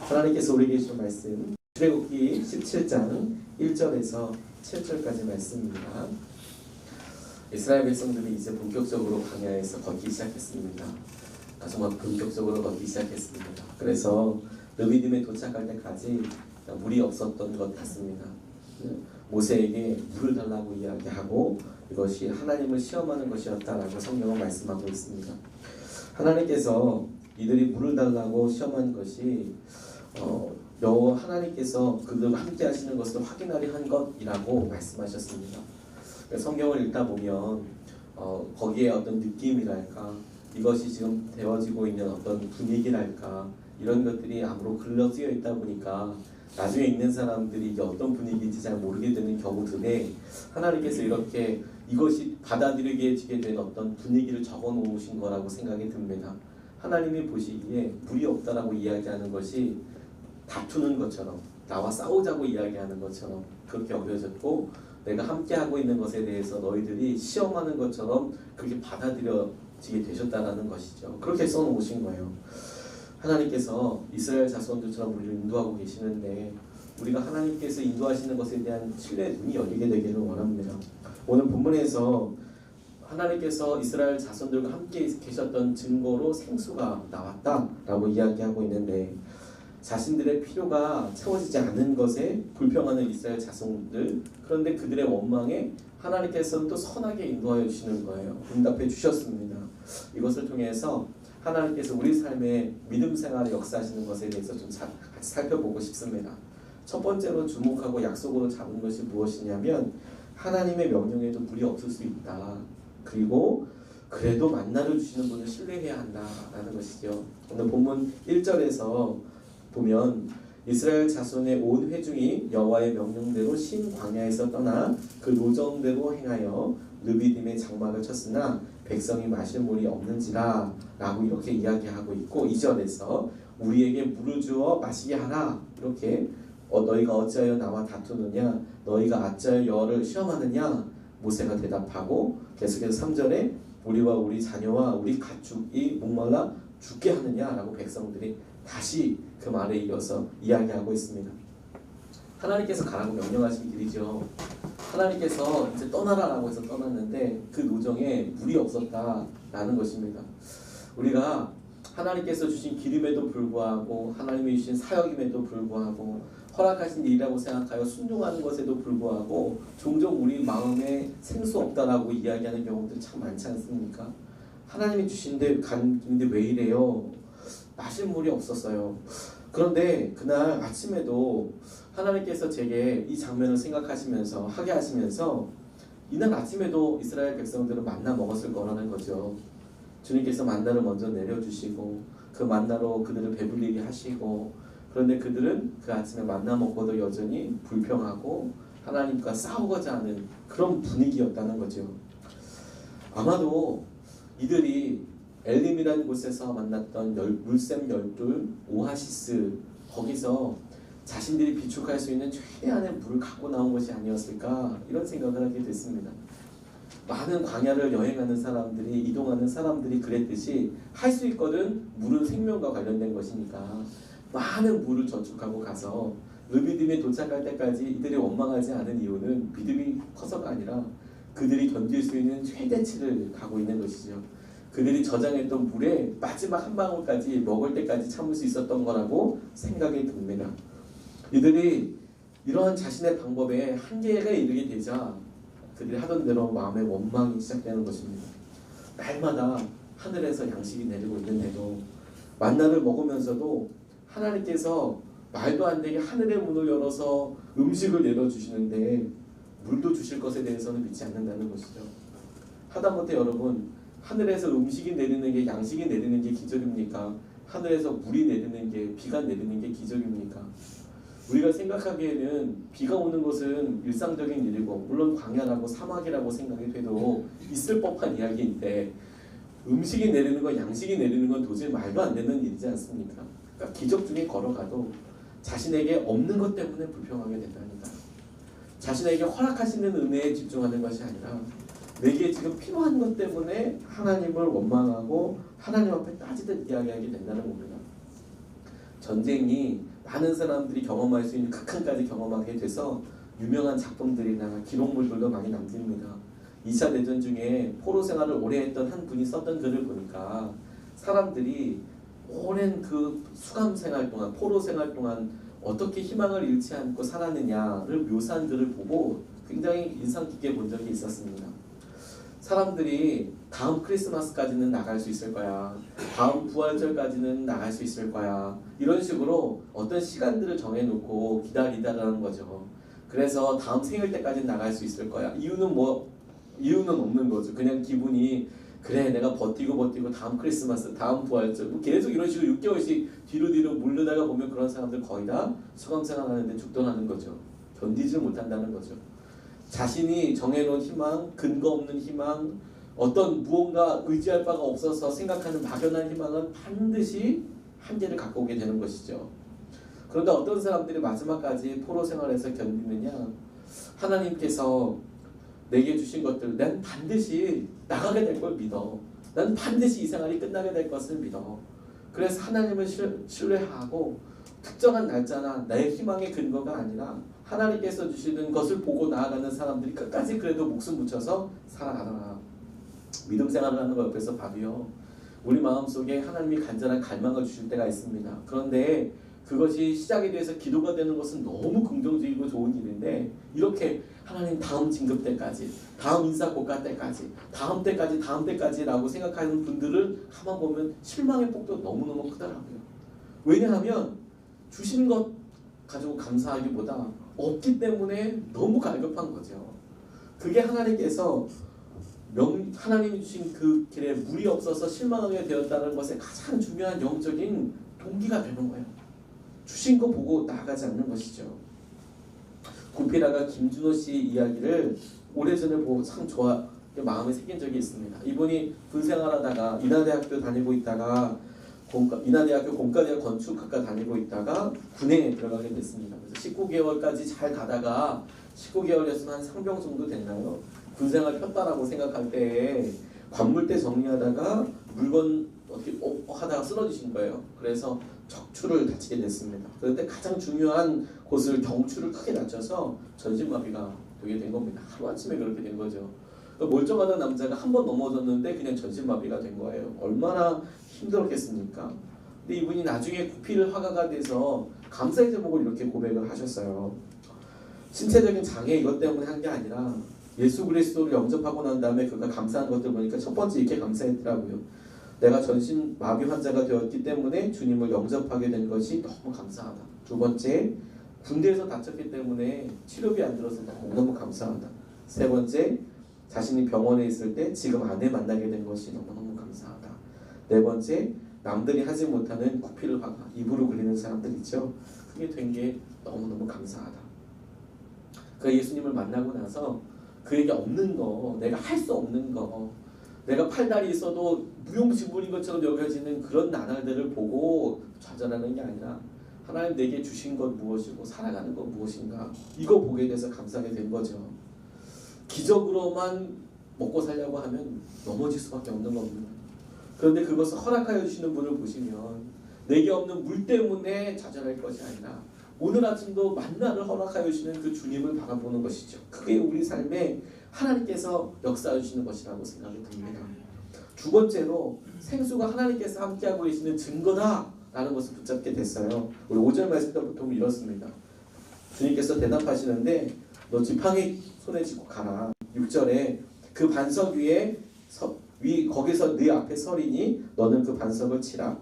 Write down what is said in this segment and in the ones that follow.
하나님께서 우리에게 주신 말씀 출애굽기 17장 1절에서 7절까지 말씀입니다. 이스라엘 백성들이 이제 본격적으로 광야에서 걷기 시작했습니다. 정말 본격적으로 걷기 시작했습니다. 그래서 르비딤에 도착할 때까지 물이 없었던 것 같습니다. 모세에게 물을 달라고 이야기하고 이것이 하나님을 시험하는 것이었다라고 성경은 말씀하고 있습니다. 하나님께서 이들이 물을 달라고 시험한 것이 여호와 하나님께서 그들과 함께 하시는 것을 확인하려 한 것이라고 말씀하셨습니다. 성경을 읽다 보면 거기에 어떤 느낌이랄까, 이것이 지금 되어지고 있는 어떤 분위기랄까, 이런 것들이 암으로 글러지어 있다 보니까 나중에 읽는 사람들이 이게 어떤 분위기인지 잘 모르게 되는 경우들에 하나님께서 이렇게 이것이 받아들이게 된 어떤 분위기를 적어 놓으신 거라고 생각이 듭니다. 하나님이 보시기에 물이 없다라고 이야기하는 것이 다투는 것처럼, 나와 싸우자고 이야기하는 것처럼 그렇게 여겨졌고, 내가 함께하고 있는 것에 대해서 너희들이 시험하는 것처럼 그렇게 받아들여지게 되셨다라는 것이죠. 그렇게 써놓으신 거예요. 하나님께서 이스라엘 자손들처럼 우리를 인도하고 계시는데 우리가 하나님께서 인도하시는 것에 대한 신뢰의 눈이 열리게 되기를 원합니다. 오늘 본문에서 하나님께서 이스라엘 자손들과 함께 계셨던 증거로 생수가 나왔다라고 이야기하고 있는데, 자신들의 필요가 채워지지 않는 것에 불평하는 이스라엘 자손들, 그런데 그들의 원망에 하나님께서는 또 선하게 인도하여 주시는 거예요. 응답해 주셨습니다. 이것을 통해서 하나님께서 우리 삶의 믿음 생활에 역사하시는 것에 대해서 좀 같이 살펴보고 싶습니다. 첫 번째로 주목하고 약속으로 잡은 것이 무엇이냐면, 하나님의 명령에도 물이 없을 수 있다. 그리고 그래도 만나를 주시는 분을 신뢰해야 한다라는 것이죠. 오늘 본문 1절에서 보면 이스라엘 자손의 온 회중이 여호와의 명령대로 신 광야에서 떠나 그 노정대로 행하여 르비딤의 장막을 쳤으나 백성이 마실 물이 없는지라 라고 이렇게 이야기하고 있고, 2절에서 우리에게 물을 주어 마시게 하라, 이렇게 너희가 어찌하여 나와 다투느냐, 너희가 어찌하여 여호와를 시험하느냐, 모세가 대답하고, 계속해서 3절에 우리와 우리 자녀와 우리 가축이 목말라 죽게 하느냐라고 백성들이 다시 그 말에 이어서 이야기하고 있습니다. 하나님께서 가라고 명령하신 길이죠. 하나님께서 이제 떠나라라고 해서 떠났는데 그 노정에 물이 없었다라는 것입니다. 우리가 하나님께서 주신 기름에도 불구하고, 하나님이 주신 사역임에도 불구하고, 허락하신 일이라고 생각하여 순종하는 것에도 불구하고 종종 우리 마음에 생수 없다라고 이야기하는 경우들 참 많지 않습니까? 하나님이 주신데 갔는데 왜 이래요? 마실 물이 없었어요. 그런데 그날 아침에도 하나님께서 제게 이 장면을 생각하시면서 하게 하시면서 이날 아침에도 이스라엘 백성들은 만나 먹었을 거라는 거죠. 주님께서 만나를 먼저 내려주시고 그 만나로 그들을 배불리게 하시고, 그런데 그들은 그 아침에 만나 먹고도 여전히 불평하고 하나님과 싸우고자 하는 그런 분위기였다는 거죠. 아마도 이들이 엘림이라는 곳에서 만났던 물샘 열둘 오아시스, 거기서 자신들이 비축할 수 있는 최대한의 물을 갖고 나온 것이 아니었을까, 이런 생각을 하게 됐습니다. 많은 광야를 여행하는 사람들이, 이동하는 사람들이 그랬듯이 할 수 있거든. 물은 생명과 관련된 것이니까 많은 물을 저축하고 가서 르비딤에 도착할 때까지 이들이 원망하지 않은 이유는 믿음이 커서가 아니라 그들이 견딜 수 있는 최대치를 가고 있는 것이죠. 그들이 저장했던 물에 마지막 한 방울까지 먹을 때까지 참을 수 있었던 거라고 생각이 듭니다. 이들이 이러한 자신의 방법에 한계가 이르게 되자 그들이 하던 대로 마음의 원망이 시작되는 것입니다. 날마다 하늘에서 양식이 내리고 있는데도, 만나를 먹으면서도 하나님께서 말도 안 되게 하늘의 문을 열어서 음식을 내려주시는데 물도 주실 것에 대해서는 믿지 않는다는 것이죠. 하다못해 여러분, 하늘에서 음식이 내리는 게, 양식이 내리는 게 기적입니까? 하늘에서 물이 내리는 게, 비가 내리는 게 기적입니까? 우리가 생각하기에는 비가 오는 것은 일상적인 일이고, 물론 광야라고 사막이라고 생각이 돼도 있을 법한 이야기인데, 음식이 내리는 것, 양식이 내리는 건 도저히 말도 안 되는 일이지 않습니까? 그러니까 기적 중에 걸어가도 자신에게 없는 것 때문에 불평하게 된다니까. 자신에게 허락하시는 은혜에 집중하는 것이 아니라 내게 지금 필요한 것 때문에 하나님을 원망하고 하나님 앞에 따지듯 이야기하게 된다는 겁니다. 전쟁이 많은 사람들이 경험할 수 있는 극한까지 경험하게 돼서 유명한 작품들이나 기록물들도 많이 남깁니다. 2차 대전 중에 포로 생활을 오래 했던 한 분이 썼던 글을 보니까 사람들이 오랜 그 수감 생활 동안, 포로 생활 동안 어떻게 희망을 잃지 않고 살았느냐를 묘사한 글을 보고 굉장히 인상 깊게 본 적이 있었습니다. 사람들이 다음 크리스마스까지는 나갈 수 있을 거야, 다음 부활절까지는 나갈 수 있을 거야, 이런 식으로 어떤 시간들을 정해놓고 기다리다라는 거죠. 그래서 다음 생일 때까지는 나갈 수 있을 거야. 이유는 없는 거죠. 그냥 기분이 그래, 내가 버티고 다음 크리스마스, 다음 부활절, 뭐 계속 이런 식으로 6개월씩 뒤로 물르다가 보면 그런 사람들 거의 다 수감생활하는데 죽던하는 거죠. 견디지 못한다는 거죠. 자신이 정해놓은 희망, 근거 없는 희망, 어떤 무언가 의지할 바가 없어서 생각하는 막연한 희망은 반드시 한계를 갖고 오게 되는 것이죠. 그런데 어떤 사람들이 마지막까지 포로 생활에서 견디느냐, 하나님께서 내게 주신 것들, 난 반드시 나가게 될 걸 믿어. 난 반드시 이 생활이 끝나게 될 것을 믿어. 그래서 하나님을 신뢰하고 특정한 날짜나 나의 희망의 근거가 아니라 하나님께서 주시는 것을 보고 나아가는 사람들이 끝까지 그래도 목숨 붙여서 살아가더라. 믿음 생활을 하는 거 옆에서 봐도요, 우리 마음속에 하나님이 간절한 갈망을 주실 때가 있습니다. 그런데 그것이 시작에 대해서 기도가 되는 것은 너무 긍정적이고 좋은 일인데, 이렇게 하나님 다음 진급 때까지, 다음 인사 고가 때까지, 다음 때까지 라고 생각하는 분들을 가만 보면 실망의 폭도 너무너무 크더라고요. 왜냐하면 주신 것 가지고 감사하기보다 없기 때문에 너무 갈급한 거죠. 그게 하나님께서 하나님이 주신 그 길에 물이 없어서 실망하게 되었다는 것의 가장 중요한 영적인 동기가 되는 거예요. 주신 거 보고 나아가지 않는 것이죠. 구피라가 김준호 씨 이야기를 오래전에 보고 참 마음에 새긴 적이 있습니다. 이분이 군생활하다가 인하대학교 다니고 있다가 인하대학교 공과대학 건축학과 다니고 있다가 군에 들어가게 됐습니다. 그래서 19개월까지 잘 가다가 19개월이었으면 한 상병 정도 됐나요? 군생활 폈다라고 생각할 때에 관물대 정리하다가 물건 어떻게 하다가 쓰러지신 거예요. 그래서 척추를 다치게 됐습니다. 그런데 가장 중요한 곳을 경추를 크게 다쳐서 전신마비가 되게 된 겁니다. 하루아침에 그렇게 된 거죠. 멀쩡하던 남자가 한 번 넘어졌는데 그냥 전신마비가 된 거예요. 얼마나 힘들었겠습니까? 근데 이분이 나중에 구피를 화가가 돼서 감사의 제목을 이렇게 고백을 하셨어요. 신체적인 장애 이것 때문에 한 게 아니라 예수 그리스도를 영접하고 난 다음에 그가 감사한 것들 보니까 첫 번째 이렇게 감사했더라고요. 내가 전신 마비 환자가 되었기 때문에 주님을 영접하게 된 것이 너무 감사하다. 두 번째, 군대에서 다쳤기 때문에 치료비 안 들어서 너무 감사하다. 세 번째, 자신이 병원에 있을 때 지금 아내 만나게 된 것이 너무너무 감사하다. 네 번째, 남들이 하지 못하는 구피를 입으로 그리는 사람들 있죠. 그게 된 게 너무너무 감사하다. 그 예수님을 만나고 나서 그에게 없는 거, 내가 할 수 없는 거, 내가 팔다리 있어도 무용지물인 것처럼 여겨지는 그런 나날들을 보고 좌절하는 게 아니라 하나님 내게 주신 것 무엇이고 살아가는 것 무엇인가, 이거 보게 돼서 감사하게 된 거죠. 기적으로만 먹고 살려고 하면 넘어질 수밖에 없는 겁니다. 그런데 그것을 허락하여 주시는 분을 보시면 내게 없는 물 때문에 좌절할 것이 아니라 오늘 아침도 만나를 허락하여 주시는 그 주님을 바라보는 것이죠. 그게 우리 삶에 하나님께서 역사해 주시는 것이라고 생각이 듭니다. 두 번째로 생수가 하나님께서 함께하고 계시는 증거다라는 것을 붙잡게 됐어요. 우리 5절 말씀도 보통 이렇습니다. 주님께서 대답하시는데 너 지팡이 손에 쥐고 가라. 6절에 그 반석 위에 거기서 네 앞에 서리니 너는 그 반석을 치라.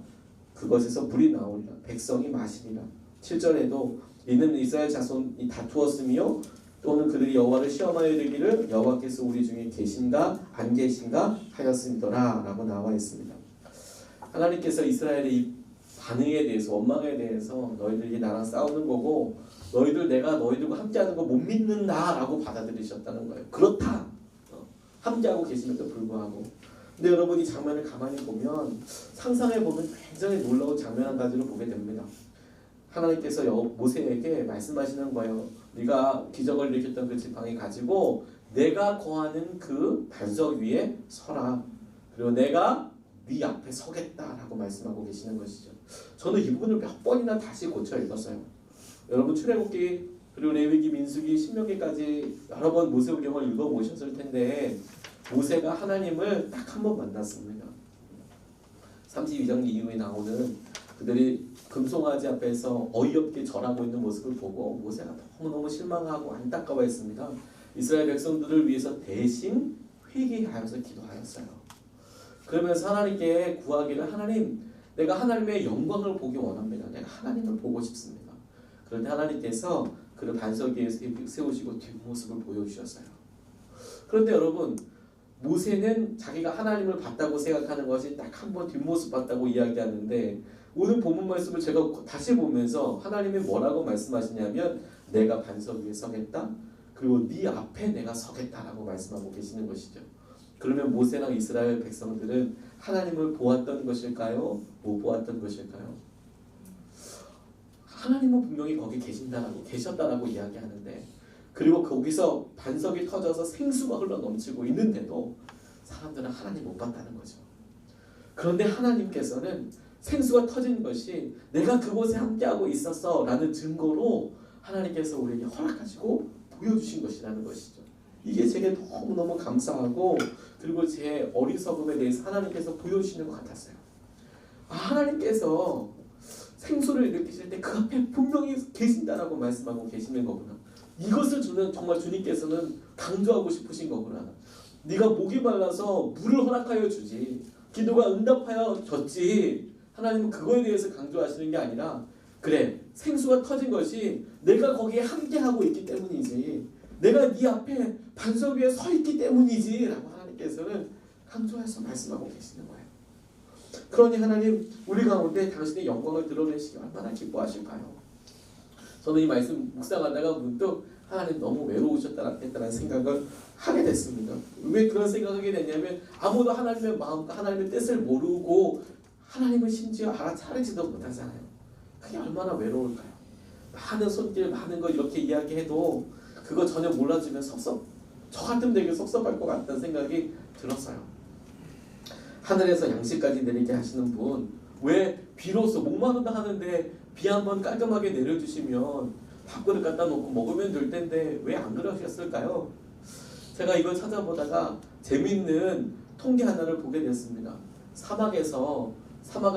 그것에서 물이 나오리라. 백성이 마시리라. 7절에도 이는 이스라엘 자손이 다투었으며 또는 그들이 여호와를 시험하여 이르기를 여호와께서 우리 중에 계신가 안 계신가 하였음이더라 라고 나와 있습니다. 하나님께서 이스라엘의 이 반응에 대해서, 원망에 대해서 너희들이 나랑 싸우는 거고 너희들 내가 너희들과 함께하는 거 못 믿는다 라고 받아들이셨다는 거예요. 그렇다. 함께하고 계심에도 불구하고. 근데 여러분 이 장면을 가만히 보면, 상상해보면 굉장히 놀라운 장면 한 가지를 보게 됩니다. 하나님께서 모세에게 말씀하시는 거예요. 네가 기적을 일으켰던 그 지팡이 가지고 내가 거하는 그 반석 위에 서라. 그리고 내가 네 앞에 서겠다라고 말씀하고 계시는 것이죠. 저는 이 부분을 몇 번이나 다시 고쳐 읽었어요. 여러분 출애굽기 그리고 레위기, 민수기, 신명기까지 여러 번 모세오경을 읽어보셨을 텐데 모세가 하나님을 딱 한 번 만났습니다. 32장 이후에 나오는 그들이 금송아지 앞에서 어이없게 절하고 있는 모습을 보고 모세가 너무너무 실망하고 안타까워했습니다. 이스라엘 백성들을 위해서 대신 회개하여서 기도하였어요. 그러면서 하나님께 구하기를 하나님, 내가 하나님의 영광을 보기 원합니다. 내가 하나님을 보고 싶습니다. 그런데 하나님께서 그를 반석 위에 세우시고 뒷모습을 보여주셨어요. 그런데 여러분 모세는 자기가 하나님을 봤다고 생각하는 것이 딱 한 번 뒷모습 봤다고 이야기하는데 오늘 본문 말씀을 제가 다시 보면서 하나님이 뭐라고 말씀하시냐면 내가 반석 위에 서겠다. 그리고 네 앞에 내가 서겠다라고 말씀하고 계시는 것이죠. 그러면 모세랑 이스라엘 백성들은 하나님을 보았던 것일까요? 못 보았던 것일까요? 하나님은 분명히 거기 계셨다라고 이야기하는데 그리고 거기서 반석이 터져서 생수가 흘러 넘치고 있는데도 사람들은 하나님 못 봤다는 거죠. 그런데 하나님께서는 생수가 터진 것이 내가 그곳에 함께하고 있었어 라는 증거로 하나님께서 우리에게 허락하시고 보여주신 것이라는 것이죠. 이게 제게 너무너무 감사하고 그리고 제 어리석음에 대해서 하나님께서 보여주시는 것 같았어요. 하나님께서 생수를 일으키실 때 그 앞에 분명히 계신다라고 말씀하고 계시는 거구나. 이것을 저는 정말 주님께서는 강조하고 싶으신 거구나. 네가 목이 말라서 물을 허락하여 주지 기도가 응답하여 졌지 하나님은 그거에 대해서 강조하시는 게 아니라 그래 생수가 터진 것이 내가 거기에 함께하고 있기 때문이지 내가 네 앞에 반석 위에 서 있기 때문이지 라고 하나님께서는 강조해서 말씀하고 계시는 거예요. 그러니 하나님 우리 가운데 당신의 영광을 드러내시기 얼마나 기뻐하실까요? 저는 이 말씀 묵상하다가 문득 하나님 너무 외로우셨다는 생각을 하게 됐습니다. 왜 그런 생각을 하게 됐냐면 아무도 하나님의 마음과 하나님의 뜻을 모르고 하나님을 심지어 알아차리지도 못하잖아요. 그게 얼마나 외로울까요? 많은 손길 많은 거 이렇게 이야기해도 그거 전혀 몰라주면 저 같으면 되게 섭섭할 것 같다는 생각이 들었어요. 하늘에서 양식까지 내리게 하시는 분 왜 비로소 목마르다 하는데 비 한번 깔끔하게 내려주시면 밥그릇 갖다 놓고 먹으면 될 텐데 왜 안 그러셨을까요? 제가 이걸 찾아보다가 재미있는 통계 하나를 보게 됐습니다. 사막을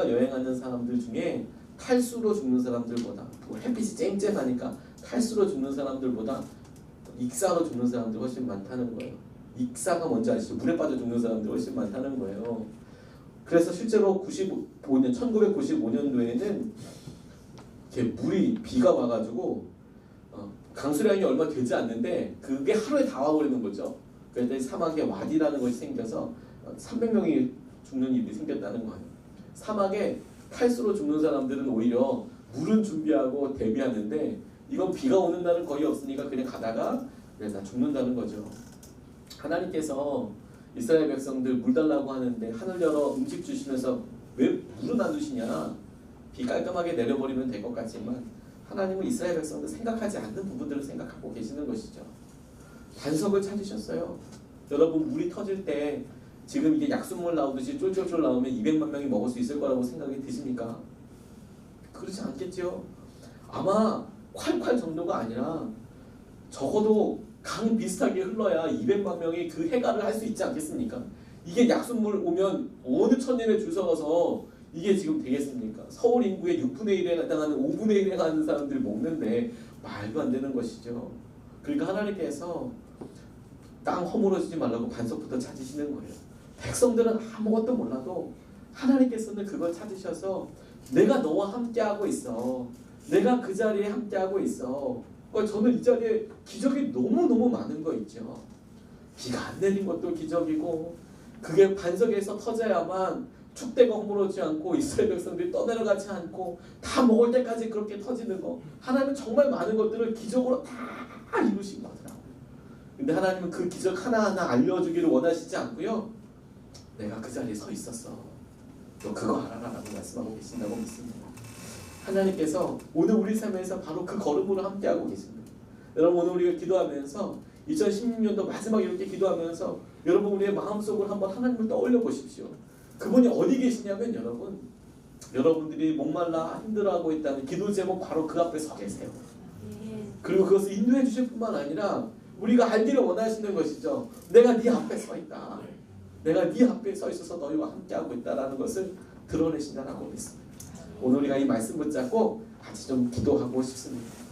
여행하는 사람들 중에 탈수로 죽는 사람들보다 햇빛이 쨍쨍하니까 탈수로 죽는 사람들보다 익사로 죽는 사람들이 훨씬 많다는 거예요. 익사가 뭔지 아시죠? 물에 빠져 죽는 사람들이 훨씬 많다는 거예요. 그래서 실제로 1995년도에는 비가 와가지고 강수량이 얼마 되지 않는데 그게 하루에 다 와버리는 거죠. 그래서 사막에 와디라는 것이 생겨서 300명이 죽는 일이 생겼다는 거예요. 사막에 탈수로 죽는 사람들은 오히려 물은 준비하고 대비하는데 이건 비가 오는 날은 거의 없으니까 그냥 가다가 다 죽는다는 거죠. 하나님께서 이스라엘 백성들 물 달라고 하는데 하늘 열어 음식 주시면서 왜 물은 안 주시냐? 비 깔끔하게 내려버리면 될 것 같지만 하나님은 이스라엘 백성들 생각하지 않는 부분들을 생각하고 계시는 것이죠. 반석을 찾으셨어요. 여러분 물이 터질 때 지금 이게 약수물 나오듯이 쫄쫄쫄 나오면 200만 명이 먹을 수 있을 거라고 생각이 드십니까? 그렇지 않겠죠. 아마 콸콸 정도가 아니라 적어도 강 비슷하게 흘러야 200만 명이 그 해갈을 할 수 있지 않겠습니까? 이게 약수물 오면 어느 천년에 줄 서서 이게 지금 되겠습니까? 서울 인구의 6분의 1에 해당하는 5분의 1에 해당하는 사람들이 먹는데 말도 안 되는 것이죠. 그러니까 하나님께서 땅 허물어지지 말라고 반석부터 찾으시는 거예요. 백성들은 아무것도 몰라도 하나님께서는 그걸 찾으셔서 내가 너와 함께하고 있어. 내가 그 자리에 함께하고 있어. 저는 이 자리에 기적이 너무너무 많은 거 있죠. 비가 안 내린 것도 기적이고 그게 반석에서 터져야만 축대가 허물어지지 않고 이스라엘 백성들이 떠내려가지 않고 다 먹을 때까지 그렇게 터지는 거. 하나님은 정말 많은 것들을 기적으로 다 이루신 거더라고요. 근데 하나님은 그 기적 하나하나 알려주기를 원하시지 않고요. 내가 그 자리에 서 있었어. 너 그거 알아라 라고 말씀하고 계신다고 믿습니다. 하나님께서 오늘 우리 삶에서 바로 그 걸음으로 함께하고 계십니다. 여러분 오늘 우리가 기도하면서 2016년도 마지막 이렇게 기도하면서 여러분 우리의 마음속으로 한번 하나님을 떠올려 보십시오. 그분이 어디 계시냐면 여러분들이 목말라 힘들어하고 있다는 기도 제목 바로 그 앞에 서 계세요. 그리고 그것을 인도해 주실 뿐만 아니라 우리가 알기를 원하시는 것이죠. 내가 네 앞에 서 있다. 내가 네 앞에 서 있어서 너희와 함께하고 있다라는 것을 드러내신다라고 믿습니다. 오늘 우리가 이 말씀 붙잡고 같이 좀 기도하고 싶습니다.